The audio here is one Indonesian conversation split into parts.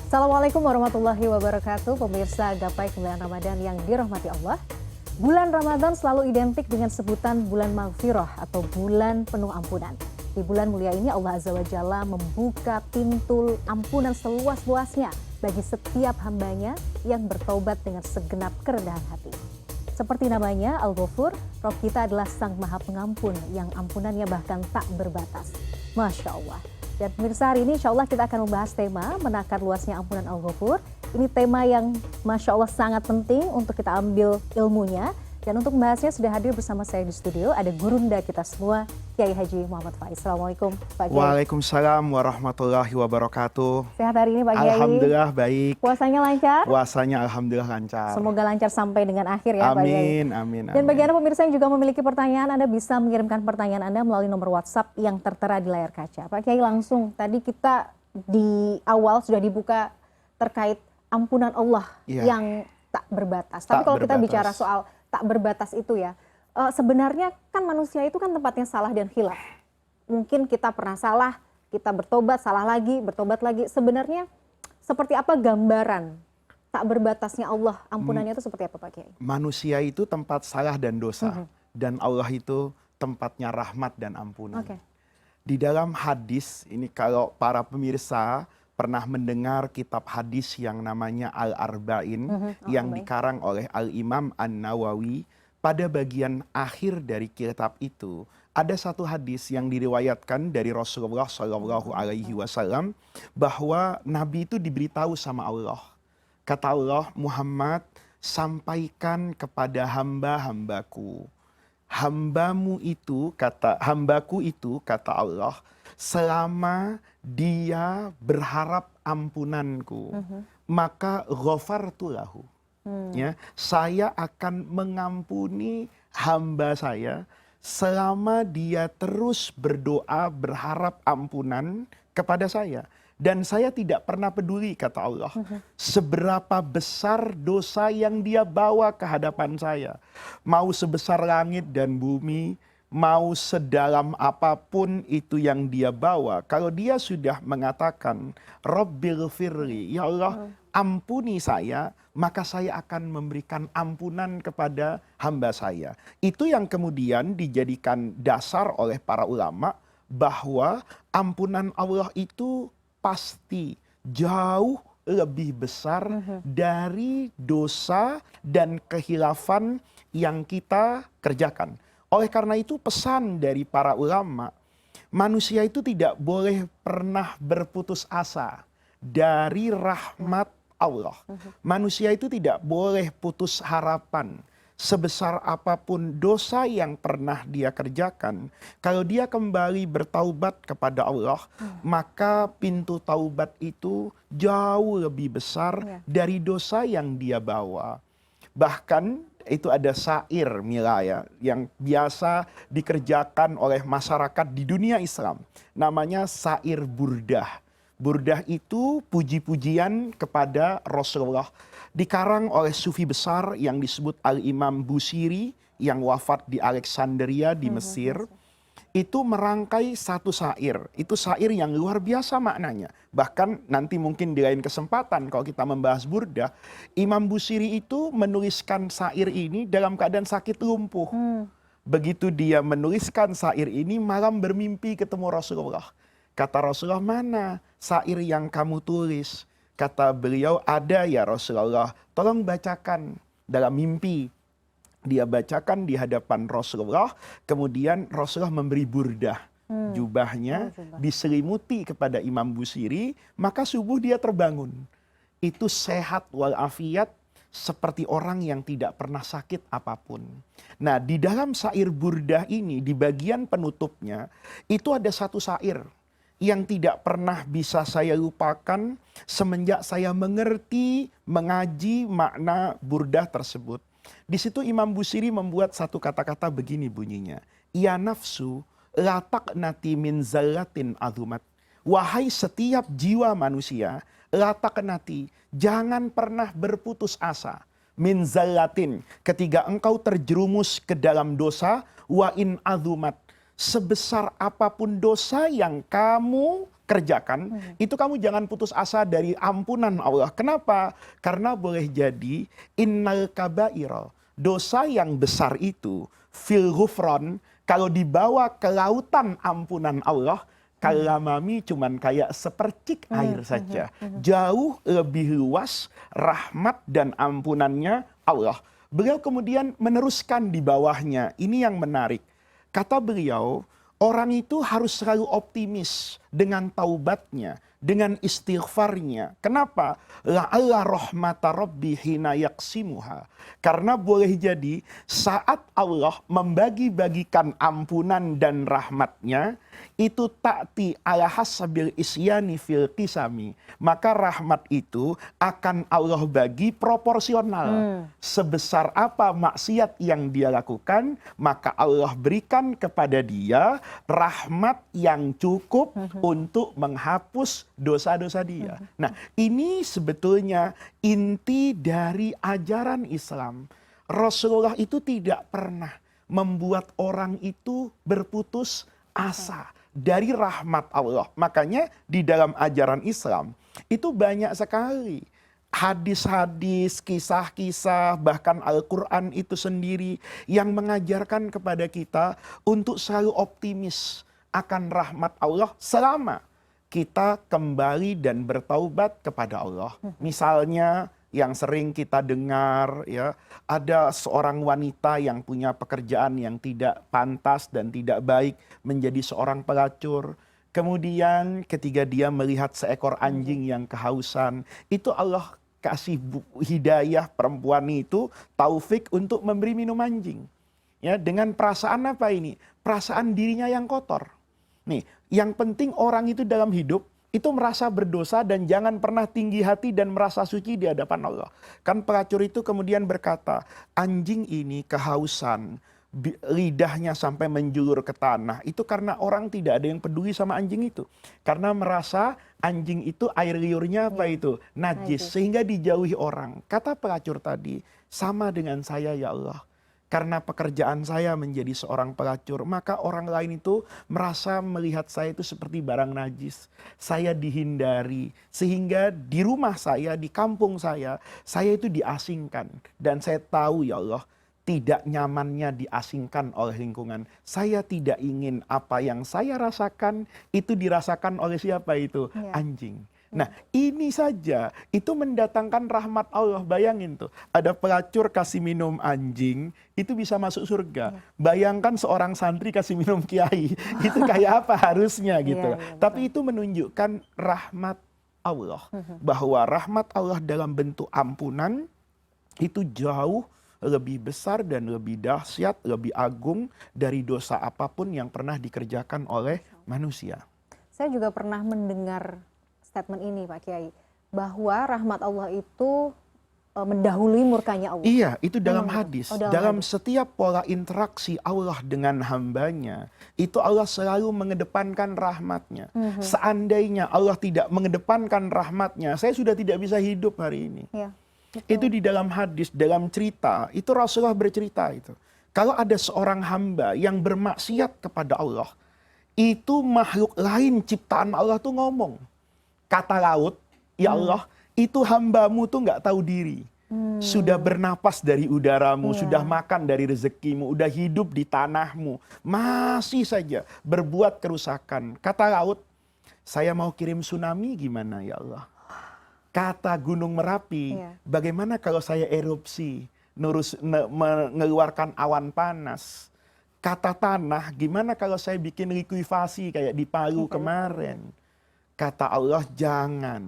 Assalamualaikum warahmatullahi wabarakatuh. Pemirsa Gapai Kemuliaan Ramadan yang dirahmati Allah. Bulan Ramadan selalu identik dengan sebutan bulan maghfirah atau bulan penuh ampunan. Di bulan mulia ini Allah Azza wa Jalla membuka pintu ampunan seluas-luasnya bagi setiap hambanya yang bertaubat dengan segenap kerendahan hati. Seperti namanya Al-Ghafur, Rob kita adalah Sang Maha Pengampun yang ampunannya bahkan tak berbatas. Masya Allah. Dan pemirsa, hari ini insya Allah kita akan membahas tema menakar luasnya ampunan Al-Ghafur. Ini tema yang Masya Allah sangat penting untuk kita ambil ilmunya. Dan untuk membahasnya sudah hadir bersama saya di studio, ada gurunda kita semua, Kiai Haji Muhammad Faiz. Assalamualaikum Pak Kiai. Waalaikumsalam warahmatullahi wabarakatuh. Sehat hari ini Pak Kiai? Alhamdulillah baik. Puasanya lancar? Puasanya Alhamdulillah lancar. Semoga lancar sampai dengan akhir ya Pak Kiai. Amin, amin, amin. Dan bagi Anda pemirsa yang juga memiliki pertanyaan, Anda bisa mengirimkan pertanyaan Anda melalui nomor WhatsApp yang tertera di layar kaca. Pak Kiai, langsung tadi kita di awal sudah dibuka terkait ampunan Allah yang tak berbatas. Tapi kalau kita bicara soal tak berbatas itu ya, sebenarnya kan manusia itu kan tempatnya salah dan khilaf. Mungkin kita pernah salah, kita bertobat, salah lagi, bertobat lagi. Sebenarnya seperti apa gambaran tak berbatasnya Allah, ampunannya itu seperti apa Pak Kiai? Manusia itu tempat salah dan dosa. Dan Allah itu tempatnya rahmat dan ampunan. Di dalam hadis, ini kalau para pemirsa pernah mendengar kitab hadis yang namanya Al-Arba'in, yang dikarang oleh Al-Imam An-Nawawi, pada bagian akhir dari kitab itu ada satu hadis yang diriwayatkan dari Rasulullah SAW bahwa Nabi itu diberitahu sama Allah. Kata Allah, Muhammad, sampaikan kepada hamba-hambaku. Hambamu itu, hambaku itu, kata Allah, selama dia berharap ampunanku, maka ghafartu lahu. Ya, saya akan mengampuni hamba saya selama dia terus berdoa berharap ampunan kepada saya. Dan saya tidak pernah peduli, kata Allah, seberapa besar dosa yang dia bawa ke hadapan saya. Mau sebesar langit dan bumi, mau sedalam apapun itu yang dia bawa. Kalau dia sudah mengatakan, Rabbil firli, ya Allah ampuni saya, maka saya akan memberikan ampunan kepada hamba saya. Itu yang kemudian dijadikan dasar oleh para ulama, bahwa ampunan Allah itu pasti jauh lebih besar dari dosa dan kehilafan yang kita kerjakan. Oleh karena itu pesan dari para ulama, manusia itu tidak boleh pernah berputus asa dari rahmat Allah. Manusia itu tidak boleh putus harapan. Sebesar apapun dosa yang pernah dia kerjakan, kalau dia kembali bertaubat kepada Allah, maka pintu taubat itu jauh lebih besar dari dosa yang dia bawa. Bahkan itu ada syair, Mila, ya, yang biasa dikerjakan oleh masyarakat di dunia Islam. Namanya syair burdah. Burdah itu puji-pujian kepada Rasulullah. Dikarang oleh sufi besar yang disebut Al-Imam Busiri yang wafat di Alexandria di Mesir. Itu merangkai satu syair. Itu syair yang luar biasa maknanya. Bahkan nanti mungkin di lain kesempatan kalau kita membahas burdah, Imam Busiri itu menuliskan syair ini dalam keadaan sakit lumpuh. Begitu dia menuliskan syair ini, malam bermimpi ketemu Rasulullah. Kata Rasulullah, mana syair yang kamu tulis? Kata beliau, ada ya Rasulullah, tolong bacakan. Dalam mimpi dia bacakan di hadapan Rasulullah. Kemudian Rasulullah memberi burdah, jubahnya diselimuti kepada Imam Busiri. Maka subuh dia terbangun, itu sehat walafiat, seperti orang yang tidak pernah sakit apapun. Nah, di dalam syair burdah ini, di bagian penutupnya, itu ada satu syair yang tidak pernah bisa saya lupakan semenjak saya mengerti, mengaji makna burdah tersebut. Di situ Imam Busiri membuat satu kata-kata begini bunyinya. Ya nafsu, la taqnati min zallatin azumat. Wahai setiap jiwa manusia, la taqnati, jangan pernah berputus asa. Min zallatin, ketika engkau terjerumus ke dalam dosa, wa in azumat, sebesar apapun dosa yang kamu kerjakan, itu kamu jangan putus asa dari ampunan Allah. Kenapa? Karena boleh jadi innal kabaira, dosa yang besar itu fil ghufran, kalau dibawa ke lautan ampunan Allah, kalamami cuman kayak sepercik air saja. Jauh lebih luas rahmat dan ampunannya Allah. Beliau kemudian meneruskan di bawahnya. Ini yang menarik. Kata beliau, orang itu harus selalu optimis dengan taubatnya, dengan istighfarnya. Kenapa? La'alla rahmata rabbi hina yaksimuha. Karena boleh jadi saat Allah membagi-bagikan ampunan dan rahmatnya, itu ta'ti ala hasabil isyani fil qisami. Maka rahmat itu akan Allah bagi proporsional. Sebesar apa maksiat yang dia lakukan, maka Allah berikan kepada dia rahmat yang cukup untuk menghapus dosa-dosa dia. Nah, ini sebetulnya inti dari ajaran Islam. Rasulullah itu tidak pernah membuat orang itu berputus asa dari rahmat Allah. Makanya di dalam ajaran Islam itu banyak sekali hadis-hadis, kisah-kisah, bahkan Al-Quran itu sendiri yang mengajarkan kepada kita untuk selalu optimis akan rahmat Allah selama kita kembali dan bertaubat kepada Allah. Misalnya yang sering kita dengar, ya, ada seorang wanita yang punya pekerjaan yang tidak pantas dan tidak baik, menjadi seorang pelacur. Kemudian ketika dia melihat seekor anjing yang kehausan, itu Allah kasih hidayah perempuan itu taufik untuk memberi minum anjing. Ya, dengan perasaan apa ini? Perasaan dirinya yang kotor. Nih, yang penting orang itu dalam hidup itu merasa berdosa dan jangan pernah tinggi hati dan merasa suci di hadapan Allah. Kan pelacur itu kemudian berkata, anjing ini kehausan, lidahnya sampai menjulur ke tanah. Itu karena orang tidak ada yang peduli sama anjing itu. Karena merasa anjing itu air liurnya apa itu? Najis. Sehingga dijauhi orang. Kata pelacur tadi, sama dengan saya ya Allah. Karena pekerjaan saya menjadi seorang pelacur, maka orang lain itu merasa melihat saya itu seperti barang najis. Saya dihindari, sehingga di rumah saya, di kampung saya itu diasingkan. Dan saya tahu ya Allah, tidak nyamannya diasingkan oleh lingkungan. Saya tidak ingin apa yang saya rasakan, itu dirasakan oleh siapa itu? Ya. Anjing. Nah, ini saja itu mendatangkan rahmat Allah. Bayangin tuh, ada pelacur kasih minum anjing, itu bisa masuk surga. Bayangkan seorang santri kasih minum kiai, itu kayak apa harusnya gitu. Tapi itu menunjukkan rahmat Allah, bahwa rahmat Allah dalam bentuk ampunan itu jauh lebih besar dan lebih dahsyat, lebih agung dari dosa apapun yang pernah dikerjakan oleh manusia. Saya juga pernah mendengar statement ini Pak Kiai, bahwa rahmat Allah itu mendahului murkanya Allah. Iya, itu dalam hadis. Dalam setiap pola interaksi Allah dengan hambanya, itu Allah selalu mengedepankan rahmatnya. Seandainya Allah tidak mengedepankan rahmatnya, saya sudah tidak bisa hidup hari ini. Ya, itu di dalam hadis, dalam cerita, itu Rasulullah bercerita itu. Kalau ada seorang hamba yang bermaksiat kepada Allah, itu makhluk lain ciptaan Allah tuh ngomong. Kata laut, ya Allah, itu hambamu tuh nggak tahu diri. Sudah bernapas dari udaramu, sudah makan dari rezekimu, udah hidup di tanahmu, masih saja berbuat kerusakan. Kata laut, saya mau kirim tsunami gimana ya Allah? Kata gunung Merapi, bagaimana kalau saya erupsi, mengeluarkan awan panas? Kata tanah, gimana kalau saya bikin likuifasi kayak di Palu kemarin? Kata Allah, jangan.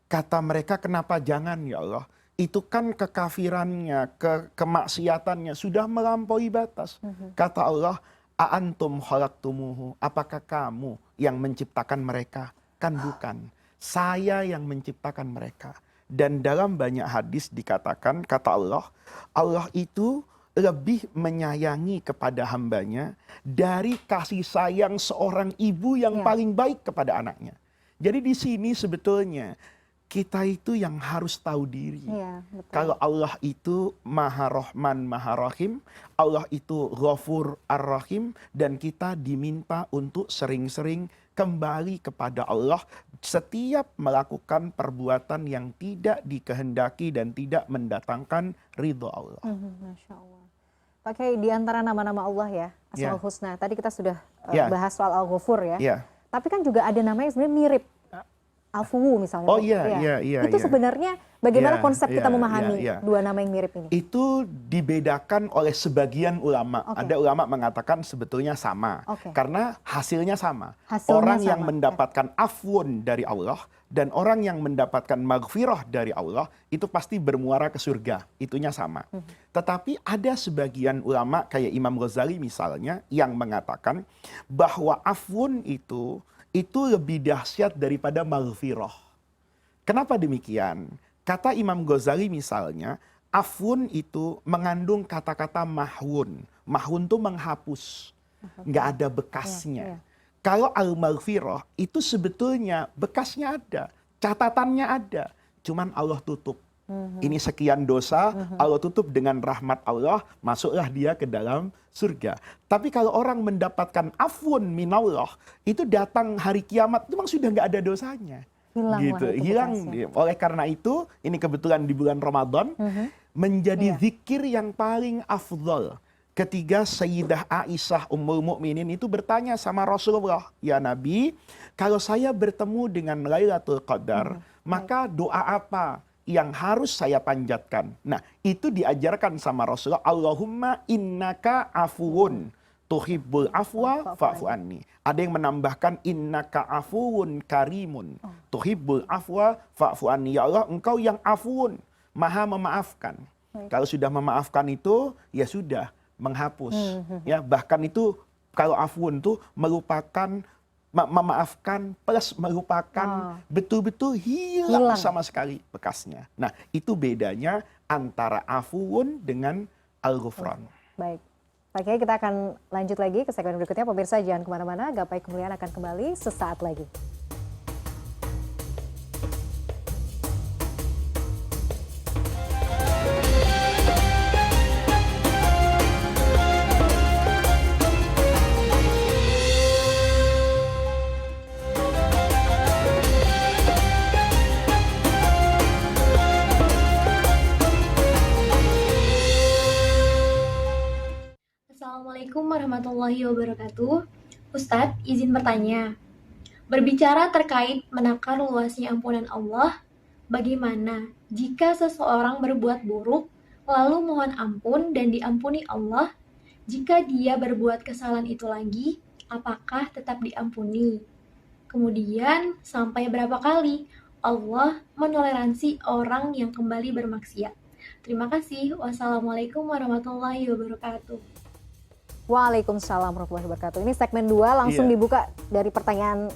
Kata mereka, kenapa jangan ya Allah? Itu kan kekafirannya, kemaksiatannya sudah melampaui batas. Kata Allah, a'antum khalaqtumuhu, apakah kamu yang menciptakan mereka? Kan bukan. Saya yang menciptakan mereka. Dan dalam banyak hadis dikatakan, kata Allah, Allah itu lebih menyayangi kepada hambanya dari kasih sayang seorang ibu yang paling baik kepada anaknya. Jadi di sini sebetulnya kita itu yang harus tahu diri. Iya, betul. Kalau Allah itu Maha Rahman, Maha Rahim, Allah itu Ghafur Ar-Rahim, dan kita diminta untuk sering-sering kembali kepada Allah setiap melakukan perbuatan yang tidak dikehendaki dan tidak mendatangkan ridho Allah. Masya Allah. Pakai di antara nama-nama Allah ya, Asmaul Husna. Tadi kita sudah bahas soal Al-Ghafur ya. Tapi kan juga ada nama yang sebenarnya mirip. Al-Fuwu misalnya. Oh iya. Itu sebenarnya bagaimana konsep kita memahami dua nama yang mirip ini? Itu dibedakan oleh sebagian ulama. Ada ulama mengatakan sebetulnya sama. Karena hasilnya sama. Orang yang mendapatkan afwun dari Allah dan orang yang mendapatkan maghfirah dari Allah itu pasti bermuara ke surga. Itunya sama. Tetapi ada sebagian ulama kayak Imam Ghazali misalnya yang mengatakan bahwa afwun itu lebih dahsyat daripada maghfirah. Kenapa demikian? Kata Imam Ghazali misalnya, afwun itu mengandung kata-kata mahwun. Mahwun itu menghapus, nggak ada bekasnya. Kalau al-maghfirah itu sebetulnya bekasnya ada, catatannya ada, cuman Allah tutup. Ini sekian dosa, Allah tutup dengan rahmat Allah, masuklah dia ke dalam surga. Tapi kalau orang mendapatkan afwun minallah, itu datang hari kiamat, itu memang sudah nggak ada dosanya. Hilang. Oleh karena itu, ini kebetulan di bulan Ramadan, menjadi zikir yang paling afdol. Ketika Sayyidah Aisyah Ummul Mukminin itu bertanya sama Rasulullah, ya Nabi, kalau saya bertemu dengan Lailatul Qadar, maka doa apa yang harus saya panjatkan? Nah, itu diajarkan sama Rasulullah, Allahumma innaka afuwun tuhibbul afwa fa'fu anni. Ada yang menambahkan innaka afuwun karimun tuhibbul afwa fa'fu anni. Ya Allah, engkau yang afuwun, maha memaafkan. Kalau sudah memaafkan itu, ya sudah menghapus. Ya, bahkan itu kalau afuwun itu melupakan, memaafkan plus melupakan, betul-betul hilang sama sekali bekasnya. Nah, itu bedanya antara afuwun dengan al-ghufran. Baik. Pak Kiai, kita akan lanjut lagi ke segmen berikutnya. Pemirsa jangan kemana-mana, Gapai Kemuliaan akan kembali sesaat lagi. Assalamualaikum warahmatullahi wabarakatuh. Ustadz, izin bertanya. Berbicara terkait menakar luasnya ampunan Allah, bagaimana jika seseorang berbuat buruk, lalu mohon ampun dan diampuni Allah? Jika dia berbuat kesalahan itu lagi, apakah tetap diampuni? Kemudian, sampai berapa kali Allah menoleransi orang yang kembali bermaksiat? Terima kasih. Wassalamualaikum warahmatullahi wabarakatuh. Waalaikumsalam warahmatullahi wabarakatuh. Ini segmen 2 langsung dibuka dari pertanyaan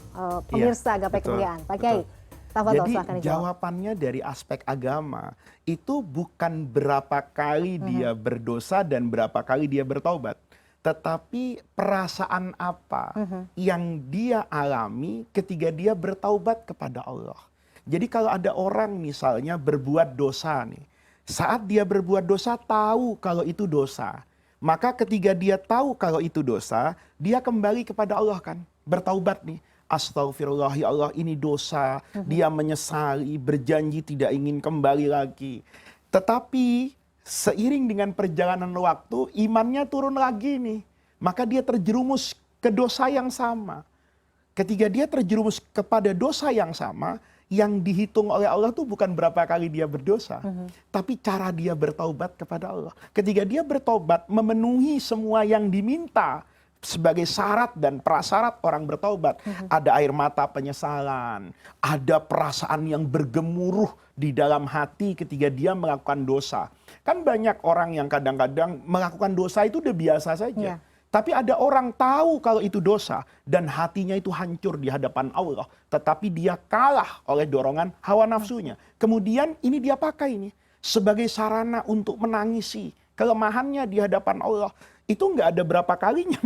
pemirsa Gapai Kemuliaan. Pak Kiai, jadi jawabannya dari aspek agama itu bukan berapa kali dia berdosa dan berapa kali dia bertaubat, tetapi perasaan apa yang dia alami ketika dia bertaubat kepada Allah. Jadi kalau ada orang misalnya berbuat dosa nih, saat dia berbuat dosa tahu kalau itu dosa, maka ketika dia tahu kalau itu dosa, dia kembali kepada Allah kan, bertaubat nih. Astaghfirullah, ya Allah ini dosa. Dia menyesali, berjanji tidak ingin kembali lagi. Tetapi seiring dengan perjalanan waktu, imannya turun lagi nih. Maka dia terjerumus ke dosa yang sama. Ketika dia terjerumus kepada dosa yang sama, yang dihitung oleh Allah itu bukan berapa kali dia berdosa, tapi cara dia bertaubat kepada Allah. Ketika dia bertaubat, memenuhi semua yang diminta sebagai syarat dan prasyarat orang bertaubat. Ada air mata penyesalan, ada perasaan yang bergemuruh di dalam hati ketika dia melakukan dosa. Kan banyak orang yang kadang-kadang melakukan dosa itu udah biasa saja. Tapi ada orang tahu kalau itu dosa dan hatinya itu hancur di hadapan Allah, tetapi dia kalah oleh dorongan hawa nafsunya. Kemudian ini dia pakai ini sebagai sarana untuk menangisi kelemahannya di hadapan Allah. Itu nggak ada berapa kalinya,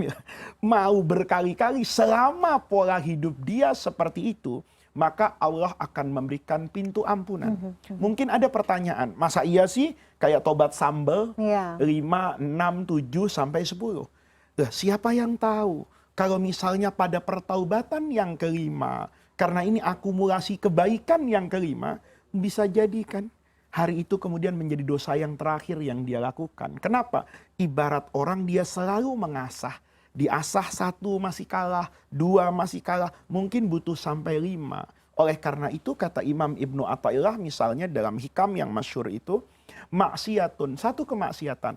mau berkali-kali selama pola hidup dia seperti itu, maka Allah akan memberikan pintu ampunan. Mungkin ada pertanyaan, masa iya sih kayak tobat sambal 5, 6, 7 sampai 10? Lah, siapa yang tahu kalau misalnya pada pertaubatan yang kelima, karena ini akumulasi kebaikan yang kelima, bisa jadi kan hari itu kemudian menjadi dosa yang terakhir yang dia lakukan. Kenapa? Ibarat orang dia selalu mengasah. Diasah 1 masih kalah, 2 masih kalah, mungkin butuh sampai 5. Oleh karena itu kata Imam Ibnu Athaillah misalnya dalam hikam yang masyhur itu, maksiatun, satu kemaksiatan,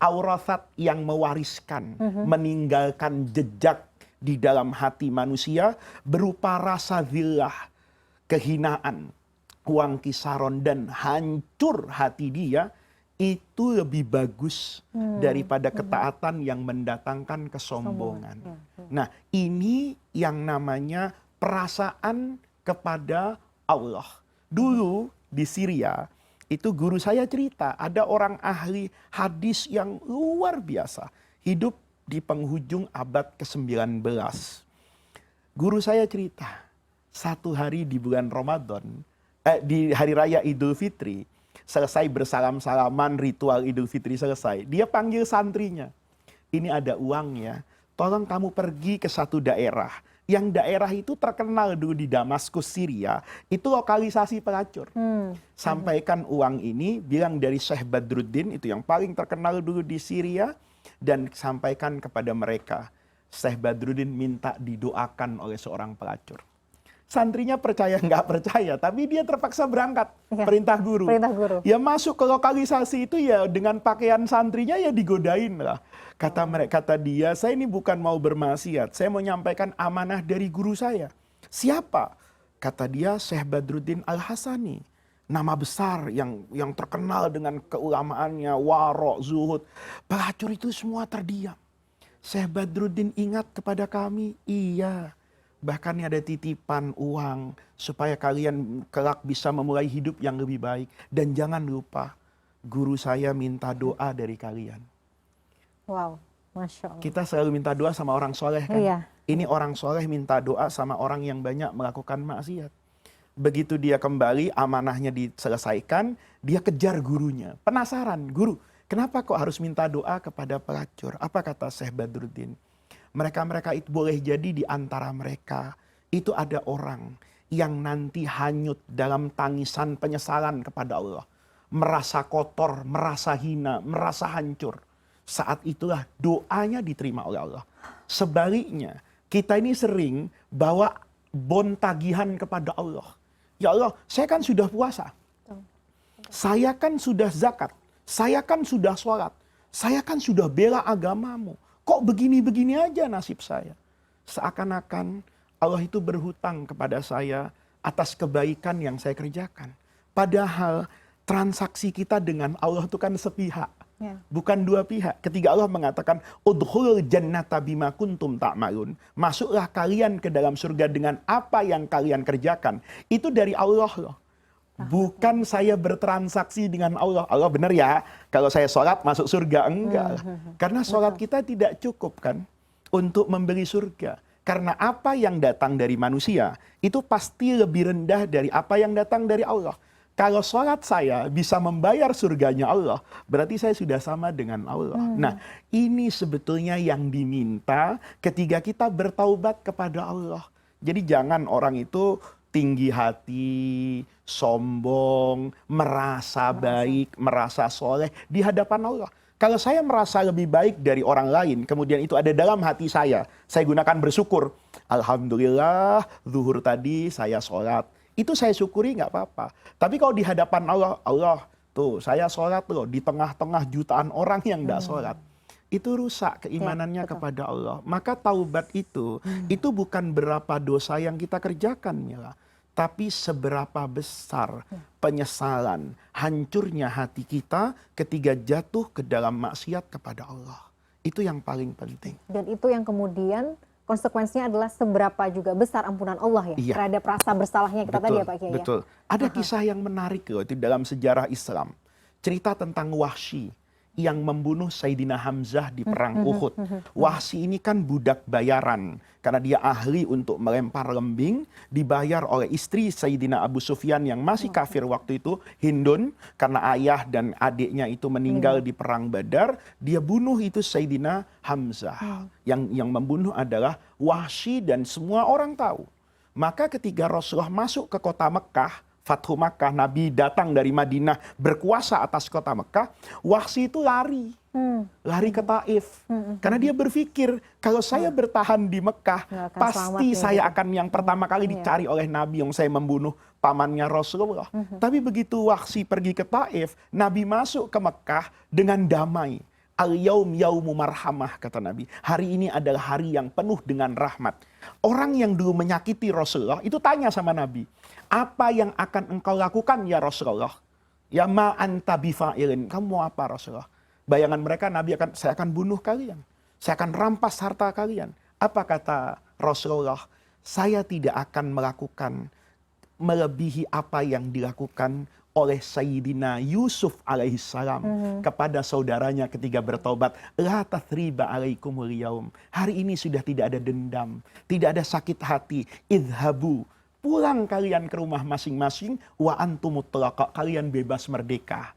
aurathat yang mewariskan, meninggalkan jejak di dalam hati manusia berupa rasa zillah, kehinaan, uang kisaron dan hancur hati dia, itu lebih bagus daripada ketaatan yang mendatangkan kesombongan. Nah, ini yang namanya perasaan kepada Allah. Dulu di Syria, itu guru saya cerita, ada orang ahli hadis yang luar biasa, hidup di penghujung abad ke-19. Guru saya cerita, satu hari di bulan Ramadan, di hari raya Idul Fitri, selesai bersalam-salaman, ritual Idul Fitri selesai, dia panggil santrinya, ini ada uangnya, tolong kamu pergi ke satu daerah, yang daerah itu terkenal dulu di Damaskus, Syria, itu lokalisasi pelacur. Sampaikan uang ini, bilang dari Syekh Badruddin, itu yang paling terkenal dulu di Syria, dan sampaikan kepada mereka, Syekh Badruddin minta didoakan oleh seorang pelacur. Santrinya percaya nggak percaya, tapi dia terpaksa berangkat, perintah guru. Ya masuk ke lokalisasi itu ya dengan pakaian santrinya ya digodain lah. Kata dia, saya ini bukan mau bermaksiat, saya mau menyampaikan amanah dari guru saya. Siapa? Kata dia, Syekh Badruddin Al-Hasani, nama besar yang terkenal dengan keulamaannya, warok, zuhud. Pelacur itu semua terdiam. Syekh Badruddin ingat kepada kami, iya. Bahkan ada titipan uang supaya kalian kelak bisa memulai hidup yang lebih baik. Dan jangan lupa, guru saya minta doa dari kalian. Wow, Masya Allah. Kita selalu minta doa sama orang soleh kan? Iya. Ini orang soleh minta doa sama orang yang banyak melakukan maksiat. Begitu dia kembali, amanahnya diselesaikan, dia kejar gurunya. Penasaran, guru, kenapa kok harus minta doa kepada pelacur? Apa kata Syekh Badruddin? Mereka-mereka itu boleh jadi di antara mereka itu ada orang yang nanti hanyut dalam tangisan penyesalan kepada Allah. Merasa kotor, merasa hina, merasa hancur. Saat itulah doanya diterima oleh Allah. Sebaliknya, kita ini sering bawa bon tagihan kepada Allah. Ya Allah, saya kan sudah puasa. Saya kan sudah zakat. Saya kan sudah sholat. Saya kan sudah bela agamamu. Kok begini-begini aja nasib saya? Seakan-akan Allah itu berhutang kepada saya atas kebaikan yang saya kerjakan. Padahal transaksi kita dengan Allah itu kan sepihak. Bukan dua pihak. Ketika Allah mengatakan, udkhulul jannata bima kuntum ta'malun. Masuklah kalian ke dalam surga dengan apa yang kalian kerjakan. Itu dari Allah loh. Bukan saya bertransaksi dengan Allah. Allah benar ya, kalau saya sholat masuk surga. Enggak. Karena sholat kita tidak cukup kan untuk membeli surga. Karena apa yang datang dari manusia itu pasti lebih rendah dari apa yang datang dari Allah. Kalau sholat saya bisa membayar surganya Allah, berarti saya sudah sama dengan Allah. Nah, ini sebetulnya yang diminta ketika kita bertaubat kepada Allah. Jadi jangan orang itu tinggi hati, sombong, merasa baik, merasa soleh di hadapan Allah. Kalau saya merasa lebih baik dari orang lain, kemudian itu ada dalam hati saya gunakan bersyukur. Alhamdulillah, zuhur tadi saya sholat. Itu saya syukuri nggak apa-apa. Tapi kalau di hadapan Allah, Allah tuh saya sholat loh di tengah-tengah jutaan orang yang nggak sholat. Itu rusak keimanannya kepada Allah. Maka taubat itu bukan berapa dosa yang kita kerjakan, Mila. Tapi seberapa besar penyesalan, hancurnya hati kita ketika jatuh ke dalam maksiat kepada Allah. Itu yang paling penting. Dan itu yang kemudian konsekuensinya adalah seberapa juga besar ampunan Allah ya, terhadap rasa bersalahnya kita tadi ya Pak Kiai. Betul. Ada kisah yang menarik loh itu dalam sejarah Islam. Cerita tentang Wahsy yang membunuh Sayyidina Hamzah di perang Uhud. Wahsy ini kan budak bayaran karena dia ahli untuk melempar lembing, dibayar oleh istri Sayyidina Abu Sufyan yang masih kafir waktu itu, Hindun, karena ayah dan adiknya itu meninggal di perang Badar, dia bunuh itu Sayyidina Hamzah. Yang membunuh adalah Wahsy dan semua orang tahu. Maka ketika Rasulullah masuk ke kota Mekah, Fathu Makkah, Nabi datang dari Madinah berkuasa atas kota Mekah, Wahsy itu lari. Lari ke Taif. Karena dia berpikir, kalau saya bertahan di Mekah, pasti saya akan yang pertama kali dicari oleh Nabi yang saya membunuh pamannya Rasulullah. Tapi begitu Wahsy pergi ke Taif, Nabi masuk ke Mekah dengan damai. Al-yaum yaumu marhamah, kata Nabi. Hari ini adalah hari yang penuh dengan rahmat. Orang yang dulu menyakiti Rasulullah itu tanya sama Nabi, apa yang akan engkau lakukan ya Rasulullah? Ya ma anta bifa'ilin. Kamu mau apa Rasulullah? Bayangan mereka saya akan bunuh kalian. Saya akan rampas harta kalian. Apa kata Rasulullah? Saya tidak akan melakukan melebihi apa yang dilakukan oleh Sayyidina Yusuf alaihissalam kepada saudaranya ketika bertobat. La tathriba alaikumul yaum. Hari ini sudah tidak ada dendam, tidak ada sakit hati. Idhabu, pulang kalian ke rumah masing-masing. Wa antumut tulaqa, kalian bebas merdeka.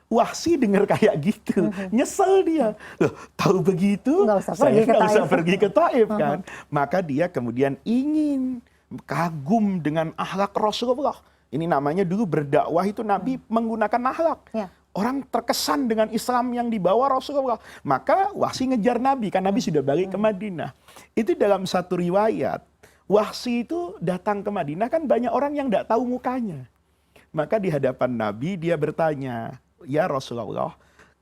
Wahsy dengar kayak gitu, nyesel dia. Loh, tahu begitu, saya nggak usah pergi ke Taif kan. Maka dia kemudian ingin kagum dengan akhlak Rasulullah. Ini namanya dulu berdakwah itu Nabi menggunakan akhlak. Orang terkesan dengan Islam yang dibawa Rasulullah. Maka Wahsy ngejar Nabi, kan Nabi sudah balik ke Madinah. Itu dalam satu riwayat, Wahsy itu datang ke Madinah kan banyak orang yang tidak tahu mukanya. Maka di hadapan Nabi dia bertanya, ya Rasulullah,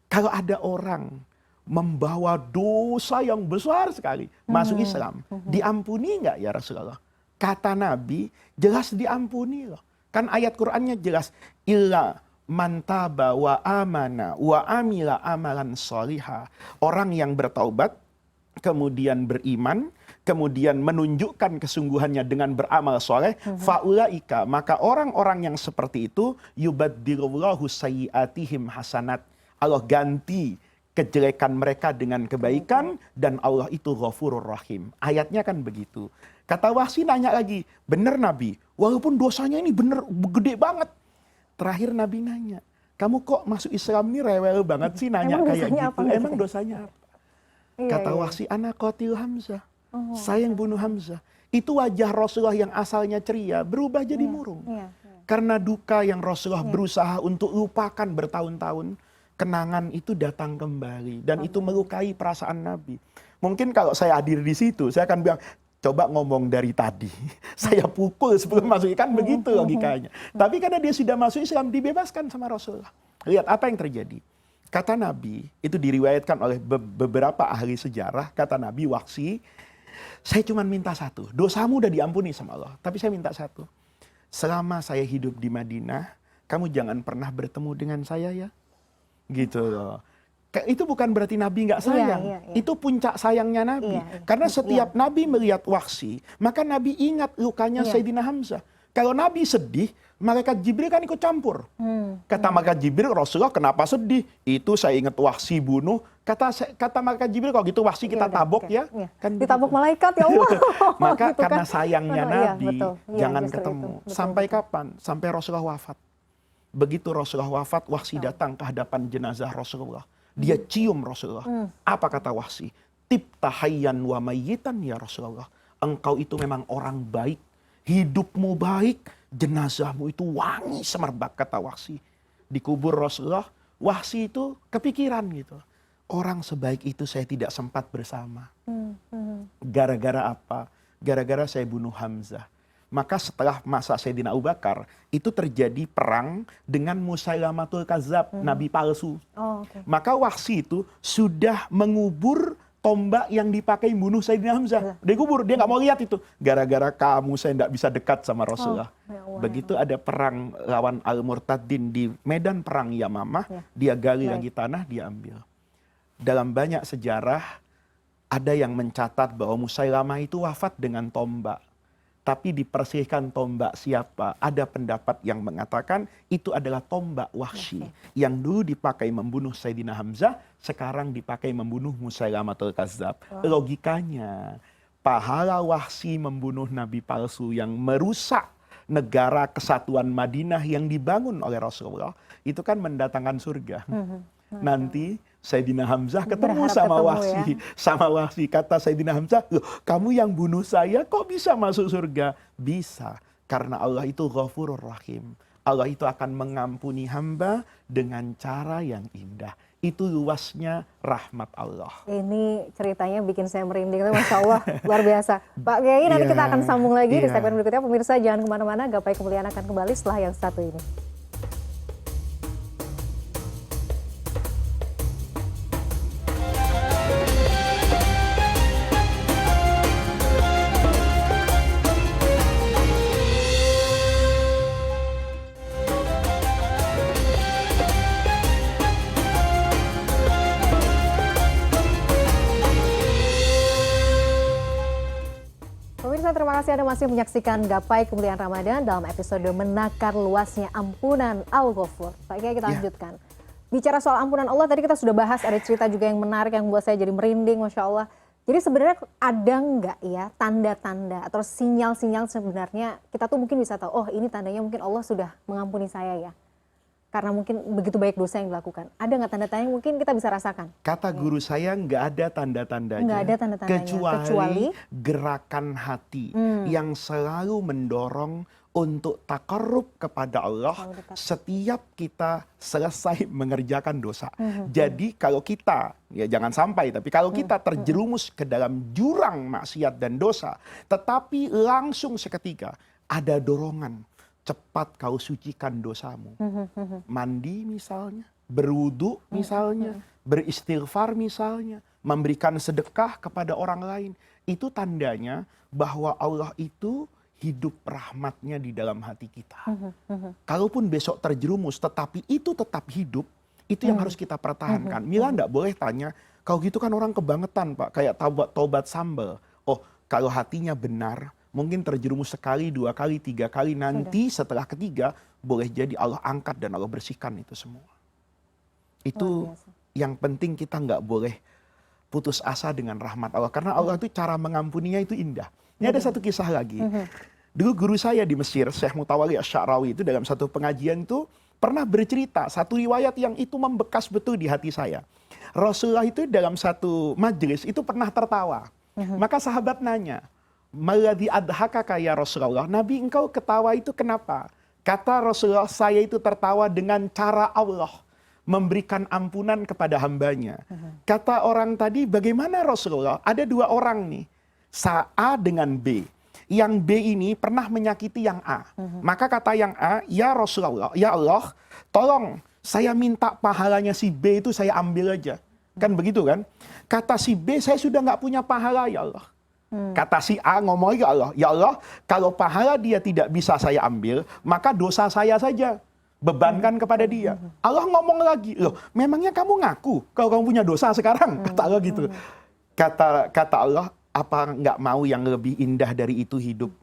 kalau ada orang membawa dosa yang besar sekali masuk Islam, diampuni nggak ya Rasulullah? Kata Nabi, jelas diampuni loh. Kan ayat Qur'annya jelas, illa man taba wa amana wa amila amalan sholiha. Orang yang bertaubat, kemudian beriman, kemudian menunjukkan kesungguhannya dengan beramal soleh, faulaika, maka orang-orang yang seperti itu, yubaddilullahu sayyiatihim hasanat. Allah ganti kejelekan mereka dengan kebaikan, dan Allah itu ghafurur rahim. Ayatnya kan begitu. Kata Wahsy nanya lagi, benar Nabi, walaupun dosanya ini benar gede banget. Terakhir Nabi nanya, kamu kok masuk Islam ini rewel banget sih nanya kayak gitu. Emang dosanya apa? Kata Wahsy, ana qatil Hamzah. Saya yang bunuh Hamzah. Itu wajah Rasulullah yang asalnya ceria berubah jadi murung. Karena duka yang Rasulullah berusaha untuk lupakan bertahun-tahun, kenangan itu datang kembali. Dan itu melukai perasaan Nabi. Mungkin kalau saya hadir di situ, saya akan bilang, coba ngomong dari tadi. Saya pukul sebelum masuk, kan begitu logikanya. Tapi karena dia sudah masuk Islam, dibebaskan sama Rasulullah. Lihat apa yang terjadi. Kata Nabi, itu diriwayatkan oleh beberapa ahli sejarah, kata Nabi Wahsy, saya cuma minta satu, dosamu udah diampuni sama Allah, tapi saya minta satu, selama saya hidup di Madinah, kamu jangan pernah bertemu dengan saya ya. Gitu loh. Itu bukan berarti Nabi nggak sayang. Itu puncak sayangnya Nabi. Karena setiap Nabi melihat Wahsy, maka Nabi ingat lukanya Sayyidina Hamzah. Kalau Nabi sedih, malaikat Jibril kan ikut campur. Kata malaikat Jibril, Rasulullah kenapa sedih? Itu saya ingat Wahsy bunuh. Kata malaikat Jibril, kalau gitu Wahsy kita tabok ya. Kan ditabok malaikat ya Allah. Maka gitu karena kan. sayangnya Nabi, jangan justru ketemu. itu. Sampai kapan? Sampai Rasulullah wafat. Begitu Rasulullah wafat, Wahsy datang ke hadapan jenazah Rasulullah. Dia cium Rasulullah. Apa kata Wahsy? Tibta hayyan wa mayyitan ya Rasulullah. Engkau itu memang orang baik. Hidupmu baik. Jenazahmu itu wangi semerbak, kata Wahsy. Dikubur Rasulullah. Wahsy itu kepikiran gitu. Orang sebaik itu saya tidak sempat bersama. Gara-gara apa? Gara-gara saya bunuh Hamzah. Maka setelah masa Sayyidina Abu Bakar, itu terjadi perang dengan Musailamatul Kadzab, nabi palsu. Maka Wahsy itu sudah mengubur tombak yang dipakai bunuh Sayyidina Hamzah. Dia kubur, dia nggak mau lihat itu. Gara-gara kamu saya tidak bisa dekat sama Rasulullah. Begitu ada perang lawan Al-Murtadin di medan perang Yamamah, dia gali lagi tanah, dia ambil. Dalam banyak sejarah, ada yang mencatat bahwa Musailamah itu wafat dengan tombak. tapi dipersihkan tombak siapa? Ada pendapat yang mengatakan itu adalah tombak Wahsy yang dulu dipakai membunuh Sayyidina Hamzah, sekarang dipakai membunuh Musailamatul Kazzab. Logikanya, pahala Wahsy membunuh nabi palsu yang merusak negara kesatuan Madinah yang dibangun oleh Rasulullah, itu kan mendatangkan surga. Nanti Sayyidina Hamzah ketemu sama Wahsy. Kata Sayyidina Hamzah, loh, kamu yang bunuh saya kok bisa masuk surga? Bisa, karena Allah itu Ghafurur Rahim. Allah itu akan mengampuni hamba dengan cara yang indah. Itu luasnya rahmat Allah. Ini ceritanya bikin saya merinding, Masya Allah, luar biasa. Pak Kiai, nanti kita akan sambung lagi di segmen berikutnya. Pemirsa jangan kemana-mana, Gapai Kemuliaan akan kembali setelah yang satu ini. Pemirsa, terima kasih Anda masih menyaksikan Gapai Kemuliaan Ramadan dalam episode Menakar Luasnya Ampunan Al-Ghafur. Pak Kiai, kita lanjutkan. Bicara soal ampunan Allah, tadi kita sudah bahas, ada cerita juga yang menarik yang membuat saya jadi merinding, Masya Allah. Jadi sebenarnya ada nggak ya tanda-tanda atau sinyal-sinyal sebenarnya kita tuh mungkin bisa tahu, oh ini tandanya mungkin Allah sudah mengampuni saya ya. Karena mungkin begitu banyak dosa yang dilakukan. Ada nggak tanda-tanda yang mungkin kita bisa rasakan? Kata guru saya, nggak ada tanda-tandanya. Nggak ada tanda-tandanya. Kecuali gerakan hati yang selalu mendorong untuk takarrub kepada Allah setiap kita selesai mengerjakan dosa. Jadi kalau kita, ya jangan sampai, tapi kalau kita terjerumus ke dalam jurang maksiat dan dosa, tetapi langsung seketika ada dorongan, cepat kau sucikan dosamu. Mandi misalnya, berwudu misalnya, beristighfar misalnya, memberikan sedekah kepada orang lain. Itu tandanya bahwa Allah itu hidup rahmatnya di dalam hati kita. Kalaupun besok terjerumus, tetapi itu tetap hidup, itu yang harus kita pertahankan. Mila enggak boleh tanya, kalau gitu kan orang kebangetan Pak, kayak tobat sambal. Oh, kalau hatinya benar, mungkin terjerumus sekali, 2 kali, 3 kali, nanti setelah ketiga boleh jadi Allah angkat dan Allah bersihkan itu semua. Itu yang penting, kita nggak boleh putus asa dengan rahmat Allah, karena Allah itu cara mengampuninya itu indah. Ini ada satu kisah lagi. Dulu guru saya di Mesir, Syekh Mutawalli Asy-Sya'rawi, itu dalam satu pengajian itu pernah bercerita satu riwayat yang itu membekas betul di hati saya. Rasulullah itu dalam satu majelis itu pernah tertawa. Maka sahabat nanya, "Maladzi adhakaka ya Rasulullah?" Nabi, engkau ketawa itu kenapa? Kata Rasulullah, saya itu tertawa dengan cara Allah memberikan ampunan kepada hambanya. Kata orang tadi, bagaimana Rasulullah? Ada 2 orang nih, A dengan B. Yang B ini pernah menyakiti yang A. Maka kata yang A, ya Rasulullah, ya Allah, tolong saya minta pahalanya si B itu saya ambil aja. Kan begitu kan? Kata si B, saya sudah nggak punya pahala ya Allah. Kata si A ngomong ke Allah, ya Allah, kalau pahala dia tidak bisa saya ambil, maka dosa saya saja bebankan kepada dia. Allah ngomong lagi, loh memangnya kamu ngaku kalau kamu punya dosa sekarang? Kata Allah gitu. Kata Allah, apa nggak mau yang lebih indah dari itu hidup?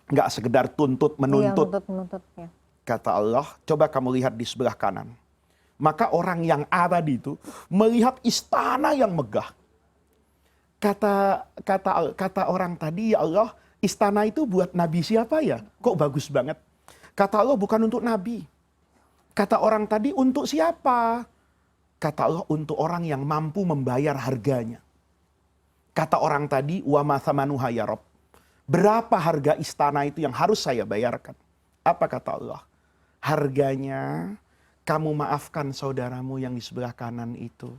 Nggak sekedar tuntut menuntut. Iya, menuntut, ya. Kata Allah, coba kamu lihat di sebelah kanan. Maka orang yang A tadi itu melihat istana yang megah. Kata orang tadi, ya Allah, istana itu buat Nabi siapa ya? Kok bagus banget? Kata Allah, bukan untuk Nabi. Kata orang tadi, untuk siapa? Kata Allah, untuk orang yang mampu membayar harganya. Kata orang tadi, wa ma thamanuha ya Rabb. Berapa harga istana itu yang harus saya bayarkan? Apa kata Allah? Harganya, kamu maafkan saudaramu yang di sebelah kanan itu.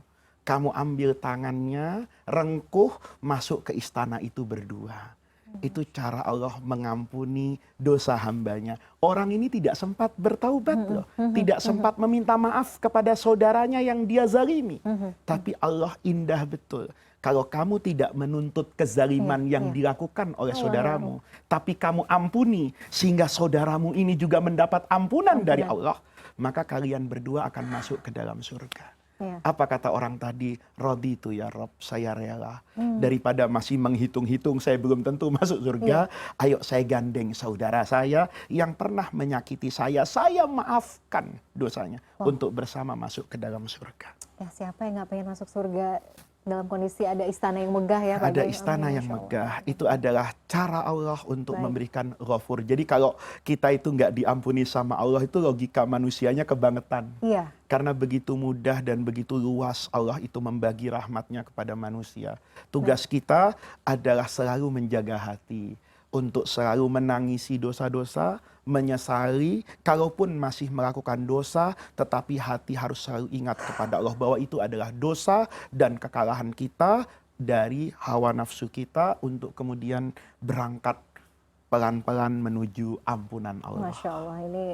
Kamu ambil tangannya, rengkuh, masuk ke istana itu berdua. Itu cara Allah mengampuni dosa hambanya. Orang ini tidak sempat bertaubat loh. Tidak sempat meminta maaf kepada saudaranya yang dia zalimi. Tapi Allah indah betul. Kalau kamu tidak menuntut kezaliman yang dilakukan oleh saudaramu, tapi kamu ampuni, sehingga saudaramu ini juga mendapat ampunan dari Allah, maka kalian berdua akan masuk ke dalam surga. Iya. Apa kata orang tadi? Raditu ya Rob, saya rela. Daripada masih menghitung-hitung saya belum tentu masuk surga, ayo saya gandeng saudara saya yang pernah menyakiti saya maafkan dosanya untuk bersama masuk ke dalam surga. Ya, siapa yang nggak pengen masuk surga dalam kondisi ada istana yang megah ya Pak Ada Kiai? istana Amin, yang Masya Allah. megah. Itu adalah cara Allah untuk Baik. memberikan ghafur. Jadi kalau kita itu nggak diampuni sama Allah, itu logika manusianya kebangetan. Iya. Karena begitu mudah dan begitu luas Allah itu membagi rahmatnya kepada manusia. Tugas kita adalah selalu menjaga hati. Untuk selalu menangisi dosa-dosa, menyesali, kalaupun masih melakukan dosa, tetapi hati harus selalu ingat kepada Allah bahwa itu adalah dosa dan kekalahan kita dari hawa nafsu kita untuk kemudian berangkat pelan-pelan menuju ampunan Allah. Masya Allah, ini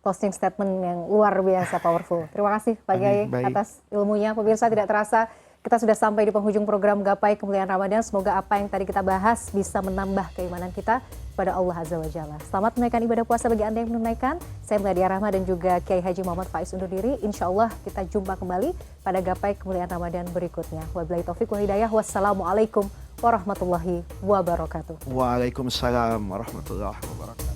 closing statement yang luar biasa powerful. Terima kasih Pak Kiai Baik. atas ilmunya. Pemirsa, tidak terasa kita sudah sampai di penghujung program Gapai Kemuliaan Ramadan. Semoga apa yang tadi kita bahas bisa menambah keimanan kita pada Allah Azza wa Jalla. Selamat menunaikan ibadah puasa bagi Anda yang menunaikan. Saya Meladia Rahma dan juga Kiai Haji Muhammad Faiz undur diri. Insya Allah kita jumpa kembali pada Gapai Kemuliaan Ramadan berikutnya. Wabillahi taufiq wal hidayah. Wassalamualaikum warahmatullahi wabarakatuh. Waalaikumsalam warahmatullahi wabarakatuh.